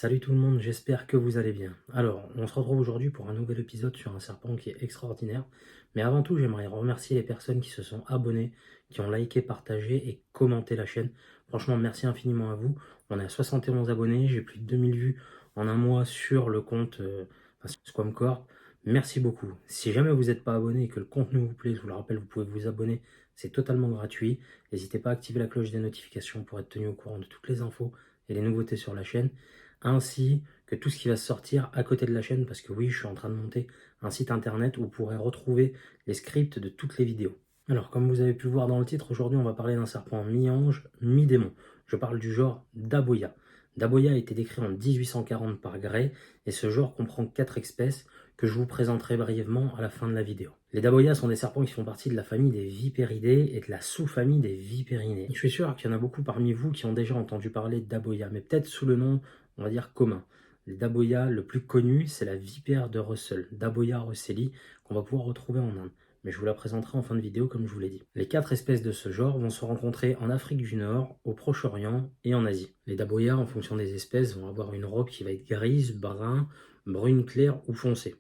Salut tout le monde, j'espère que vous allez bien. Alors, on se retrouve aujourd'hui pour un nouvel épisode sur un serpent qui est extraordinaire. Mais avant tout, j'aimerais remercier les personnes qui se sont abonnées, qui ont liké, partagé et commenté la chaîne. Franchement, merci infiniment à vous. On est à 71 abonnés, j'ai plus de 2000 vues en un mois sur le compte Squamcore. Merci beaucoup. Si jamais vous n'êtes pas abonné et que le contenu vous plaît, je vous le rappelle, vous pouvez vous abonner. C'est totalement gratuit. N'hésitez pas à activer la cloche des notifications pour être tenu au courant de toutes les infos et les nouveautés sur la chaîne, ainsi que tout ce qui va sortir à côté de la chaîne, parce que oui, je suis en train de monter un site internet où vous pourrez retrouver les scripts de toutes les vidéos. Alors, comme vous avez pu voir dans le titre, aujourd'hui on va parler d'un serpent mi-ange, mi-démon. Je parle du genre Daboia. Daboia a été décrit en 1840 par Gray, et ce genre comprend 4 espèces que je vous présenterai brièvement à la fin de la vidéo. Les Daboia sont des serpents qui font partie de la famille des Viperidae et de la sous-famille des Viperinés. Je suis sûr qu'il y en a beaucoup parmi vous qui ont déjà entendu parler de Daboia, mais peut-être sous le nom, on va dire, commun. Le Daboia le plus connu, c'est la vipère de Russell, Daboia russelli, qu'on va pouvoir retrouver en Inde. Mais je vous la présenterai en fin de vidéo comme je vous l'ai dit. Les 4 espèces de ce genre vont se rencontrer en Afrique du Nord, au Proche-Orient et en Asie. Les Daboia, en fonction des espèces, vont avoir une robe qui va être grise, brun, brune claire ou foncée.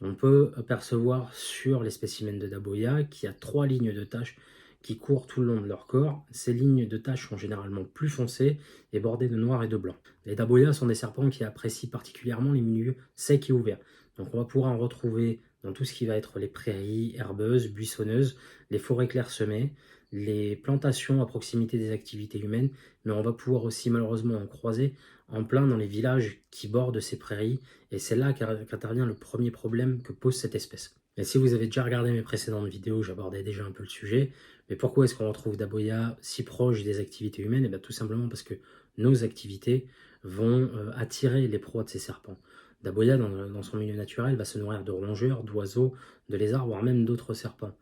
On peut apercevoir sur les spécimens de Daboia qu'il y a 3 lignes de taches qui courent tout le long de leur corps. Ces lignes de taches sont généralement plus foncées et bordées de noir et de blanc. Les Daboia sont des serpents qui apprécient particulièrement les milieux secs et ouverts. Donc on va pouvoir en retrouver dans tout ce qui va être les prairies herbeuses, buissonneuses, les forêts clairsemées, les plantations à proximité des activités humaines, mais on va pouvoir aussi malheureusement en croiser en plein dans les villages qui bordent ces prairies, et c'est là qu'intervient le premier problème que pose cette espèce. Et si vous avez déjà regardé mes précédentes vidéos, j'abordais déjà un peu le sujet, mais pourquoi est-ce qu'on retrouve Daboia si proche des activités humaines? Et bien tout simplement parce que nos activités vont attirer les proies de ces serpents. Daboia, dans son milieu naturel, va se nourrir de rongeurs, d'oiseaux, de lézards, voire même d'autres serpents.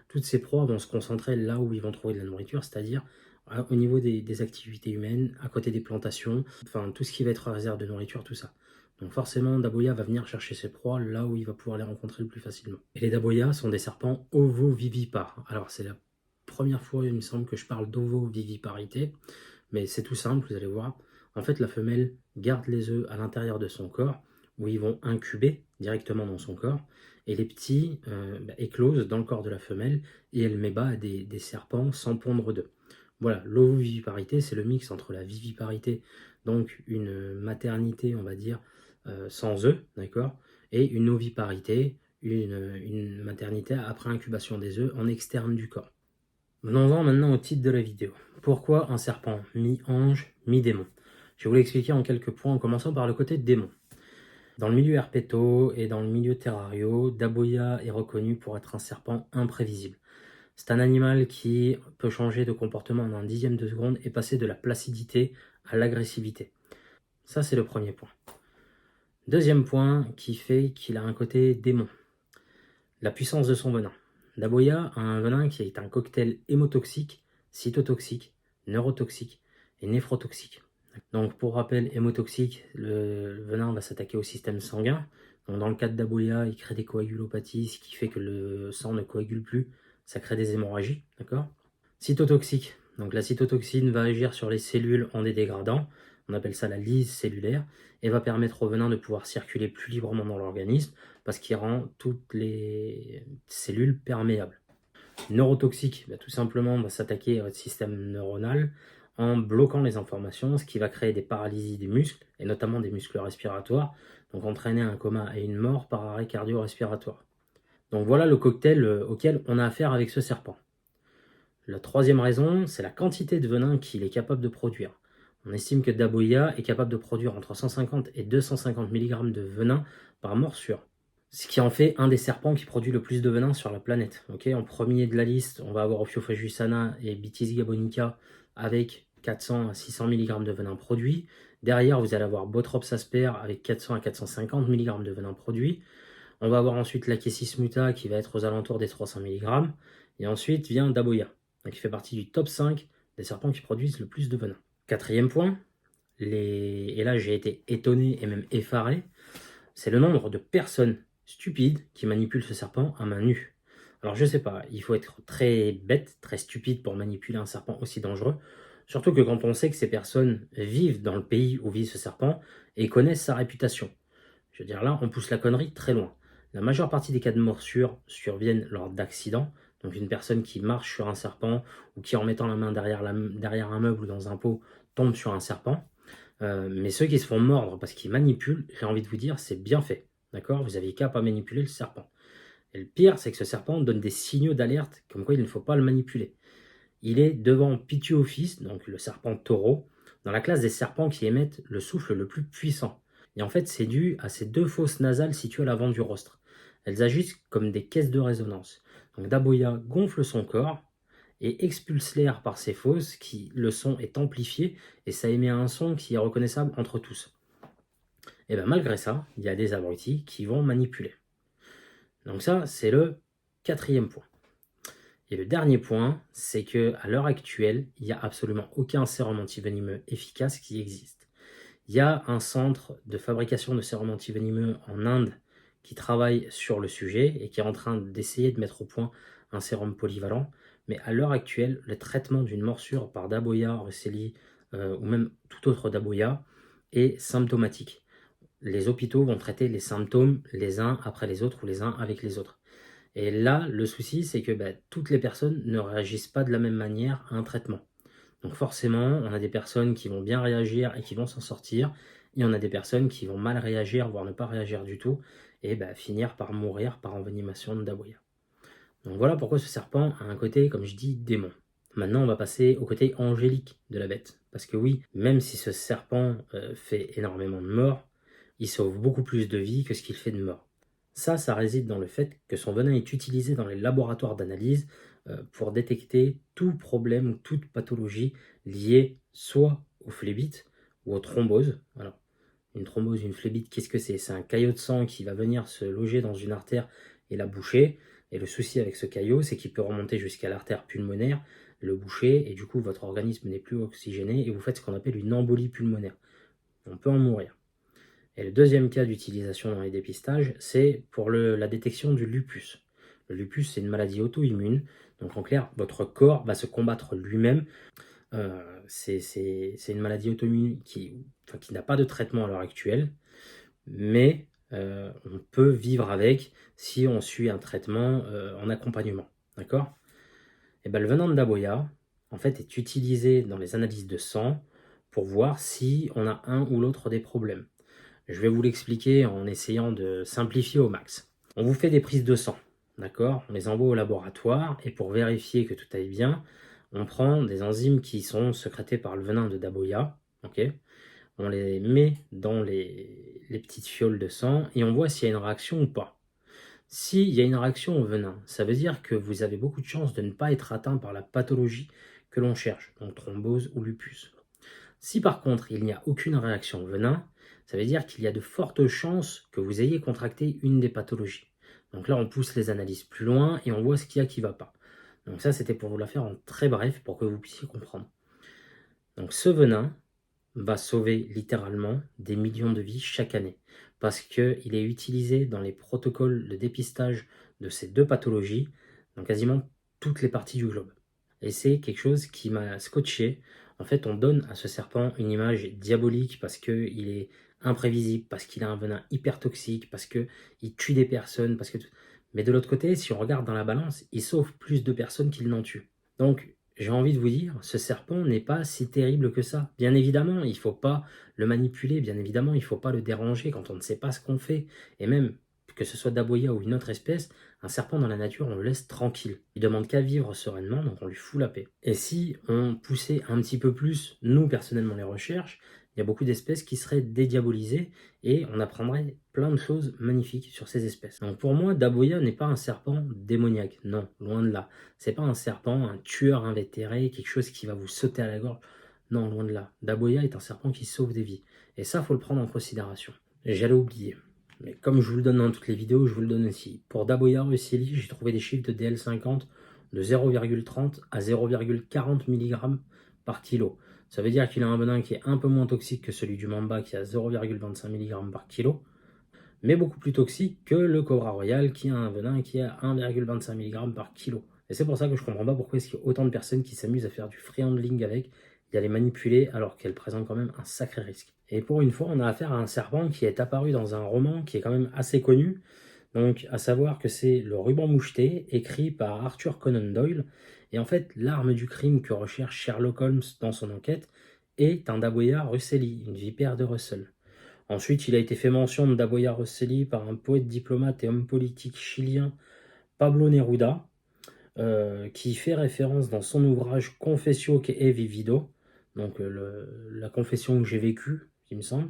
Toutes ces proies vont se concentrer là où ils vont trouver de la nourriture, c'est-à-dire au niveau des activités humaines, à côté des plantations, enfin tout ce qui va être réserve de nourriture, tout ça. Donc forcément, Daboia va venir chercher ses proies là où il va pouvoir les rencontrer le plus facilement. Et les Daboia sont des serpents ovovivipares. Alors c'est la première fois, il me semble, que je parle d'ovoviviparité, mais c'est tout simple, vous allez voir. En fait, la femelle garde les œufs à l'intérieur de son corps, où ils vont incuber directement dans son corps, et les petits éclosent dans le corps de la femelle, et elle met bas à des serpents sans pondre d'œufs. Voilà, l'ovoviviparité, c'est le mix entre la viviparité, donc une maternité, on va dire, sans œufs, d'accord, et une oviparité, une maternité après incubation des œufs en externe du corps. Venons-en maintenant au titre de la vidéo. Pourquoi un serpent mi-ange, mi-démon? Je vais vous l'expliquer en quelques points, en commençant par le côté démon. Dans le milieu herpéto et dans le milieu terrario, Daboia est reconnu pour être un serpent imprévisible. C'est un animal qui peut changer de comportement en un dixième de seconde et passer de la placidité à l'agressivité. Ça, c'est le premier point. Deuxième point qui fait qu'il a un côté démon. La puissance de son venin. Daboia a un venin qui est un cocktail hémotoxique, cytotoxique, neurotoxique et néphrotoxique. Donc pour rappel, hémotoxique, le venin va s'attaquer au système sanguin. Donc dans le cas de Daboia, il crée des coagulopathies, ce qui fait que le sang ne coagule plus, ça crée des hémorragies, d'accord? Cytotoxique, donc la cytotoxine va agir sur les cellules en les dégradant, on appelle ça la lyse cellulaire, et va permettre au venin de pouvoir circuler plus librement dans l'organisme, parce qu'il rend toutes les cellules perméables. Neurotoxique, tout simplement, va s'attaquer à votre système neuronal en bloquant les informations, ce qui va créer des paralysies des muscles, et notamment des muscles respiratoires, donc entraîner un coma et une mort par arrêt cardio-respiratoire. Donc voilà le cocktail auquel on a affaire avec ce serpent. La troisième raison, c'est la quantité de venin qu'il est capable de produire. On estime que Daboia est capable de produire entre 150 et 250 mg de venin par morsure, ce qui en fait un des serpents qui produit le plus de venin sur la planète. En premier de la liste, on va avoir Ophiophagus sana et Bitis gabonica avec 400 à 600 mg de venin produit. Derrière, vous allez avoir Botrops asper avec 400 à 450 mg de venin produit. On va avoir ensuite Lachesis muta qui va être aux alentours des 300 mg. Et ensuite vient Daboia, qui fait partie du top 5 des serpents qui produisent le plus de venin. Quatrième point, et là j'ai été étonné et même effaré, c'est le nombre de personnes stupides qui manipulent ce serpent à main nue. Alors je sais pas, il faut être très bête, très stupide pour manipuler un serpent aussi dangereux. Surtout que quand on sait que ces personnes vivent dans le pays où vit ce serpent et connaissent sa réputation. Je veux dire, là, on pousse la connerie très loin. La majeure partie des cas de morsure surviennent lors d'accidents. Donc une personne qui marche sur un serpent ou qui en mettant la main derrière un meuble ou dans un pot tombe sur un serpent. Mais ceux qui se font mordre parce qu'ils manipulent, j'ai envie de vous dire, c'est bien fait. D'accord? Vous avez qu'à pas manipuler le serpent. Et le pire, c'est que ce serpent donne des signaux d'alerte comme quoi il ne faut pas le manipuler. Il est devant Pituophis, donc le serpent taureau, dans la classe des serpents qui émettent le souffle le plus puissant. Et en fait, c'est dû à ces deux fosses nasales situées à l'avant du rostre. Elles agissent comme des caisses de résonance. Donc Daboya gonfle son corps et expulse l'air par ces fosses, le son est amplifié et ça émet un son qui est reconnaissable entre tous. Et bien malgré ça, il y a des abrutis qui vont manipuler. Donc ça, c'est le quatrième point. Et le dernier point, c'est que à l'heure actuelle, il n'y a absolument aucun sérum antivenimeux efficace qui existe. Il y a un centre de fabrication de sérum antivenimeux en Inde qui travaille sur le sujet et qui est en train d'essayer de mettre au point un sérum polyvalent. Mais à l'heure actuelle, le traitement d'une morsure par Daboya, Russeli ou même tout autre Daboya est symptomatique. Les hôpitaux vont traiter les symptômes les uns après les autres ou les uns avec les autres. Et là, le souci, c'est que toutes les personnes ne réagissent pas de la même manière à un traitement. Donc forcément, on a des personnes qui vont bien réagir et qui vont s'en sortir, et on a des personnes qui vont mal réagir, voire ne pas réagir du tout, et finir par mourir par envenimation de Daboya. Donc voilà pourquoi ce serpent a un côté, comme je dis, démon. Maintenant, on va passer au côté angélique de la bête. Parce que oui, même si ce serpent fait énormément de morts, il sauve beaucoup plus de vies que ce qu'il fait de morts. Ça réside dans le fait que son venin est utilisé dans les laboratoires d'analyse pour détecter tout problème ou toute pathologie liée soit aux phlébites ou aux thromboses. Alors, une thrombose, une phlébite, qu'est-ce que c'est? C'est un caillot de sang qui va venir se loger dans une artère et la boucher. Et le souci avec ce caillot, c'est qu'il peut remonter jusqu'à l'artère pulmonaire, le boucher, et du coup, votre organisme n'est plus oxygéné et vous faites ce qu'on appelle une embolie pulmonaire. On peut en mourir. Et le deuxième cas d'utilisation dans les dépistages, c'est pour la détection du lupus. Le lupus, c'est une maladie auto-immune. Donc en clair, votre corps va se combattre lui-même. C'est une maladie auto-immune qui n'a pas de traitement à l'heure actuelle, mais on peut vivre avec si on suit un traitement en accompagnement. D'accord? Et le venin de Daboya, en fait, est utilisé dans les analyses de sang pour voir si on a un ou l'autre des problèmes. Je vais vous l'expliquer en essayant de simplifier au max. On vous fait des prises de sang, d'accord? On les envoie au laboratoire et pour vérifier que tout aille bien, on prend des enzymes qui sont sécrétées par le venin de Daboya, ok? On les met dans les petites fioles de sang et on voit s'il y a une réaction ou pas. S'il y a une réaction au venin, ça veut dire que vous avez beaucoup de chances de ne pas être atteint par la pathologie que l'on cherche, donc thrombose ou lupus. Si par contre il n'y a aucune réaction au venin, ça veut dire qu'il y a de fortes chances que vous ayez contracté une des pathologies. Donc là, on pousse les analyses plus loin et on voit ce qu'il y a qui ne va pas. Donc ça, c'était pour vous la faire en très bref pour que vous puissiez comprendre. Donc ce venin va sauver littéralement des millions de vies chaque année parce qu'il est utilisé dans les protocoles de dépistage de ces deux pathologies dans quasiment toutes les parties du globe. Et c'est quelque chose qui m'a scotché. En fait, on donne à ce serpent une image diabolique parce qu'il est imprévisible, parce qu'il a un venin hyper toxique, parce qu'il tue des personnes, Mais de l'autre côté, si on regarde dans la balance, il sauve plus de personnes qu'il n'en tue. Donc, j'ai envie de vous dire, ce serpent n'est pas si terrible que ça. Bien évidemment, il ne faut pas le manipuler, bien évidemment, il ne faut pas le déranger quand on ne sait pas ce qu'on fait. Et même, que ce soit Daboya ou une autre espèce, un serpent dans la nature, on le laisse tranquille. Il demande qu'à vivre sereinement, donc on lui fout la paix. Et si on poussait un petit peu plus, nous personnellement, les recherches, il y a beaucoup d'espèces qui seraient dédiabolisées et on apprendrait plein de choses magnifiques sur ces espèces. Donc pour moi, Daboya n'est pas un serpent démoniaque, non, loin de là. C'est pas un serpent, un tueur invétéré, quelque chose qui va vous sauter à la gorge. Non, loin de là. Daboya est un serpent qui sauve des vies. Et ça, faut le prendre en considération. J'allais oublier. Mais comme je vous le donne dans toutes les vidéos, je vous le donne aussi. Pour Daboya Russeli, j'ai trouvé des chiffres de DL50 de 0,30 à 0,40 mg par kilo. Ça veut dire qu'il a un venin qui est un peu moins toxique que celui du mamba qui a 0,25 mg par kilo, mais beaucoup plus toxique que le Cobra Royal qui a un venin qui est à 1,25 mg par kilo. Et c'est pour ça que je comprends pas pourquoi est-ce qu'il y a autant de personnes qui s'amusent à faire du free handling avec. et à les manipuler alors qu'elles présentent quand même un sacré risque. Et pour une fois, on a affaire à un serpent qui est apparu dans un roman qui est quand même assez connu, donc à savoir que c'est Le Ruban Moucheté, écrit par Arthur Conan Doyle, et en fait l'arme du crime que recherche Sherlock Holmes dans son enquête est un Daboia Russelli, une vipère de Russell. Ensuite, il a été fait mention de Daboia Russelli par un poète diplomate et homme politique chilien, Pablo Neruda, qui fait référence dans son ouvrage Confessio que he vivido, donc la confession que j'ai vécue, il me semble.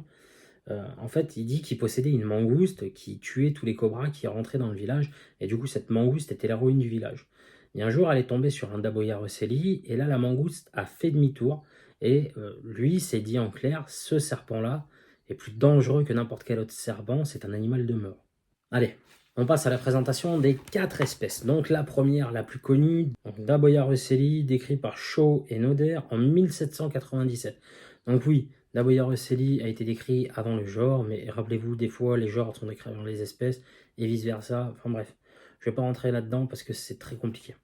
En fait, il dit qu'il possédait une mangouste qui tuait tous les cobras qui rentraient dans le village, et du coup, cette mangouste était l'héroïne du village. Et un jour, elle est tombée sur un Daboia Russelli, et là, la mangouste a fait demi-tour, et lui s'est dit en clair, ce serpent-là est plus dangereux que n'importe quel autre serpent, c'est un animal de mort. Allez, on passe à la présentation des 4 espèces. Donc la première, la plus connue, Daboia Russelli, décrit par Shaw et Noder en 1797. Donc oui, Daboia Russelli a été décrit avant le genre, mais rappelez-vous, des fois les genres sont décrits avant les espèces, et vice-versa. Enfin bref, je ne vais pas rentrer là-dedans parce que c'est très compliqué.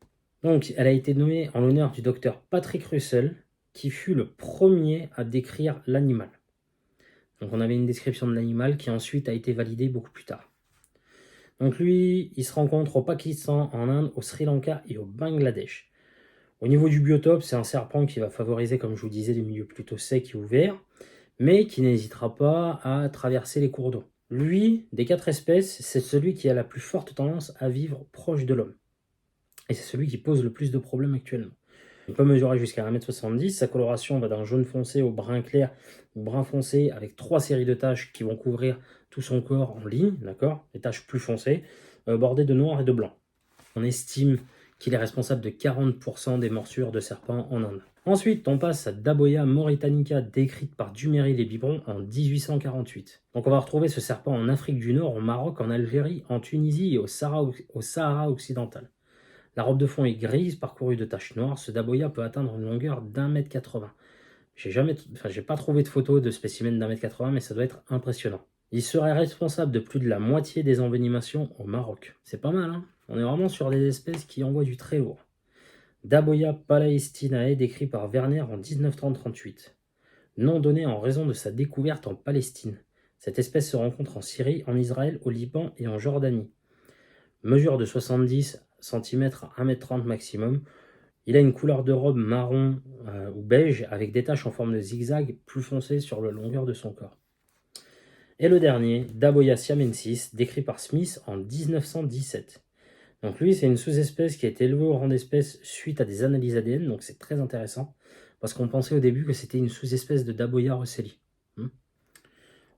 Donc elle a été nommée en l'honneur du docteur Patrick Russell, qui fut le premier à décrire l'animal. Donc on avait une description de l'animal qui ensuite a été validée beaucoup plus tard. Donc lui, il se rencontre au Pakistan, en Inde, au Sri Lanka et au Bangladesh. Au niveau du biotope, c'est un serpent qui va favoriser, comme je vous disais, des milieux plutôt secs et ouverts, mais qui n'hésitera pas à traverser les cours d'eau. Lui, des 4 espèces, c'est celui qui a la plus forte tendance à vivre proche de l'homme. Et c'est celui qui pose le plus de problèmes actuellement. Il peut mesurer jusqu'à 1,70 m, sa coloration va d'un jaune foncé au brun clair ou brun foncé avec 3 séries de taches qui vont couvrir tout son corps en ligne, d'accord, les taches plus foncées, bordées de noir et de blanc. On estime qu'il est responsable de 40% des morsures de serpents en Inde. Ensuite, on passe à Daboia mauritanica, décrite par Duméry les Biberons en 1848. Donc on va retrouver ce serpent en Afrique du Nord, au Maroc, en Algérie, en Tunisie et au Sahara occidental. La robe de fond est grise, parcourue de taches noires. Ce Daboia peut atteindre une longueur d'1,80 m. J'ai pas trouvé de photo de spécimen d'1,80 m, mais ça doit être impressionnant. Il serait responsable de plus de la moitié des envenimations au Maroc. C'est pas mal, hein? On est vraiment sur des espèces qui envoient du très lourd. Daboia palestinae, décrit par Werner en 1938. Nom donné en raison de sa découverte en Palestine. Cette espèce se rencontre en Syrie, en Israël, au Liban et en Jordanie. Mesure de 70 cm à 1,30 m maximum. Il a une couleur de robe marron ou beige avec des taches en forme de zigzag plus foncées sur la longueur de son corps. Et le dernier, Daboia siamensis, décrit par Smith en 1917. Donc lui, c'est une sous-espèce qui a été élevée au rang d'espèce suite à des analyses ADN, donc c'est très intéressant, parce qu'on pensait au début que c'était une sous-espèce de Daboia russelli.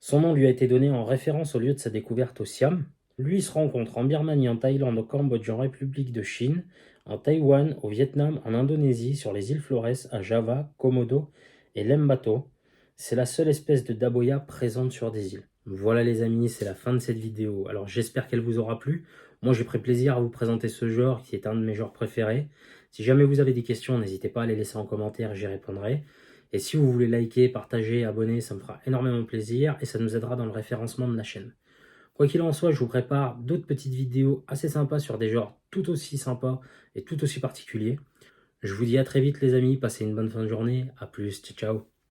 Son nom lui a été donné en référence au lieu de sa découverte au Siam. Lui, il se rencontre en Birmanie, en Thaïlande, au Cambodge, en République de Chine, en Taïwan, au Vietnam, en Indonésie, sur les îles Flores, à Java, Komodo et Lembato. C'est la seule espèce de Daboia présente sur des îles. Voilà les amis, c'est la fin de cette vidéo. Alors j'espère qu'elle vous aura plu. Moi j'ai pris plaisir à vous présenter ce genre qui est un de mes genres préférés. Si jamais vous avez des questions, n'hésitez pas à les laisser en commentaire, j'y répondrai. Et si vous voulez liker, partager, abonner, ça me fera énormément plaisir et ça nous aidera dans le référencement de la chaîne. Quoi qu'il en soit, je vous prépare d'autres petites vidéos assez sympas sur des genres tout aussi sympas et tout aussi particuliers. Je vous dis à très vite les amis, passez une bonne fin de journée, à plus, ciao ciao.